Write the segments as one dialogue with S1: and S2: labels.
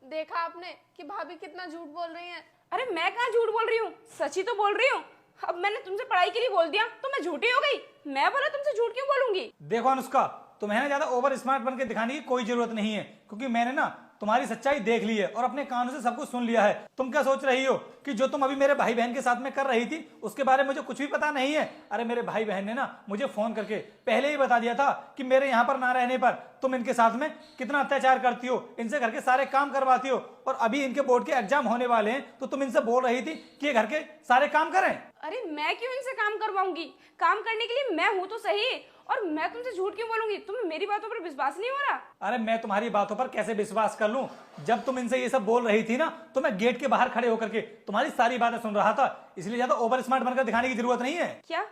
S1: देखा आपने कि भाभी कितना झूठ बोल रही हैं।
S2: अरे मैं कहाँ झूठ बोल रही हूँ, सच ही तो बोल रही हूँ। अब मैंने तुमसे पढ़ाई के लिए बोल दिया तो मैं झूठी हो गई? मैं बोला तुमसे झूठ क्यों बोलूंगी?
S3: देखो अनुष्का, तुम्हें ना ज्यादा ओवर स्मार्ट बन के दिखाने की कोई जरूरत नहीं है, क्योंकि मैंने ना तुम्हारी सच्चाई देख ली है और अपने कानों से सब कुछ सुन लिया है। तुम क्या सोच रही हो कि जो तुम अभी मेरे भाई बहन के साथ में कर रही थी उसके बारे में मुझे कुछ भी पता नहीं है? अरे मेरे भाई बहन ने ना मुझे फोन करके पहले ही बता दिया था कि मेरे यहाँ पर ना रहने पर तुम इनके साथ में कितना अत्याचार करती हो, इनसे घर के सारे काम करवाती हो, और अभी इनके बोर्ड के एग्जाम होने वाले हैं तो तुम इनसे बोल रही थी कि ये घर के सारे काम करें।
S2: अरे मैं क्यों इनसे काम करवाऊंगी? काम करने के लिए मैं हूं तो सही, और मैं तुमसे झूठ क्यों बोलूंगी? तुम्हें मेरी बातों पर विश्वास नहीं हो रहा?
S3: अरे मैं तुम्हारी बातों पर कैसे विश्वास कर लूं? जब तुम इनसे ये सब बोल रही थी ना तो मैं गेट के बाहर खड़े होकर के तुम्हारी सारी बातें सुन रहा था, इसलिए ज्यादा ओवर स्मार्ट बनकर दिखाने की जरूरत नहीं है।
S2: क्या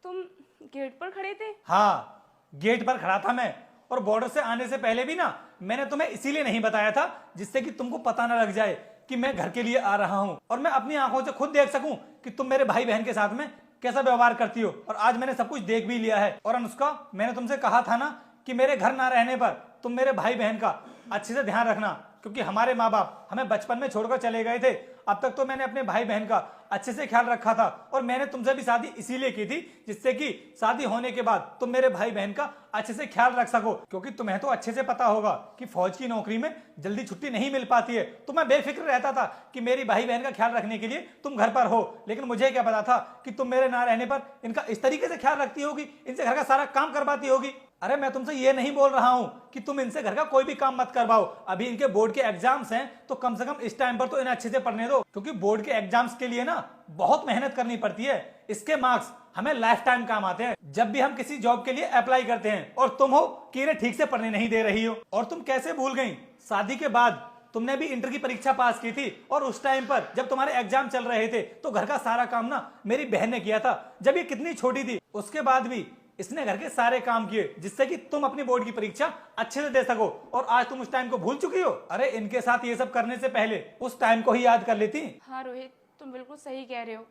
S2: तुम गेट पर खड़े थे?
S3: हाँ, गेट पर खड़ा था मैं, और बॉर्डर से आने से पहले भी ना मैंने तुम्हें इसीलिए नहीं बताया था जिससे कि तुमको पता ना लग जाए कि मैं घर के लिए आ रहा हूं, और मैं अपनी आंखों से खुद देख सकूं कि तुम मेरे भाई बहन के साथ में कैसा व्यवहार करती हो। और आज मैंने सब कुछ देख भी लिया है। और अनुष्का, मैंने तुमसे कहा था ना कि मेरे घर ना रहने पर तुम मेरे भाई बहन का अच्छे से ध्यान रखना, क्योंकि हमारे माँ बाप हमें बचपन में छोड़कर चले गए थे। अब तक तो मैंने अपने भाई बहन का अच्छे से ख्याल रखा था, और मैंने तुमसे भी शादी इसीलिए की थी जिससे कि शादी होने के बाद तुम मेरे भाई बहन का अच्छे से ख्याल रख सको, क्योंकि तुम्हें तो अच्छे से पता होगा कि फौज की नौकरी में जल्दी छुट्टी नहीं मिल पाती है। तो मैं बेफिक्र रहता था कि मेरी भाई बहन का ख्याल रखने के लिए तुम घर पर हो, लेकिन मुझे क्या पता था कि तुम मेरे ना रहने पर इनका इस तरीके से ख्याल रखती होगी, इनसे घर का सारा काम करवाती होगी। अरे मैं तुमसे ये नहीं बोल रहा हूं कि तुम इनसे घर का कोई भी काम मत करवाओ, अभी इनके बोर्ड के एग्जाम्स हैं तो कम से कम इस टाइम पर तो इन्हें अच्छे से पढ़ने दो, क्योंकि बोर्ड के एग्जाम्स के लिए ना बहुत मेहनत करनी पड़ती है। इसके मार्क्स हमें लाइफ टाइम काम आते हैं जब भी हम किसी जॉब के लिए अप्लाई करते हैं, और तुम हो कि इन्हें ठीक से पढ़ने नहीं दे रही हो। और तुम कैसे भूल गई, शादी के बाद तुमने भी इंटर की परीक्षा पास की थी, और उस टाइम पर जब तुम्हारे एग्जाम चल रहे थे तो घर का सारा काम ना मेरी बहन ने किया था, जब ये कितनी छोटी थी। उसके बाद भी इसने घर के सारे काम किए जिससे कि तुम अपनी बोर्ड की परीक्षा अच्छे से दे सको, और आज तुम उस टाइम को भूल चुकी हो। अरे इनके साथ ये सब करने से पहले उस टाइम को ही याद कर लेती।
S2: हाँ रोहित, तुम बिल्कुल सही कह रहे हो।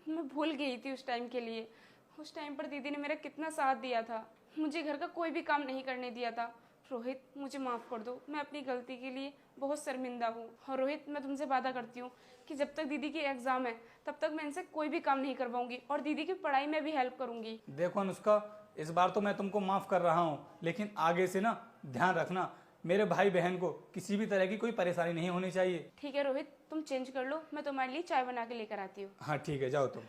S2: मैं भूल गई थी उस टाइम के लिए। उस टाइम पर दीदी ने मेरा कितना साथ दिया था, मुझे घर का कोई भी काम नहीं करने दिया था। रोहित मुझे माफ़ कर दो, मैं अपनी गलती के लिए बहुत शर्मिंदा हूँ। और रोहित मैं तुमसे वादा करती हूँ कि जब तक दीदी की एग्ज़ाम है तब तक मैं इनसे कोई भी काम नहीं करवाऊंगी, और दीदी की पढ़ाई में भी हेल्प करूंगी।
S3: देखो अनुष्का, इस बार तो मैं तुमको माफ कर रहा हूँ, लेकिन आगे से ना ध्यान रखना मेरे भाई बहन को किसी भी तरह की कोई परेशानी नहीं होनी चाहिए।
S2: ठीक है रोहित, तुम चेंज कर लो, मैं तुम्हारे लिए चाय बना के लेकर आती हूँ।
S3: हाँ ठीक है, जाओ तुम।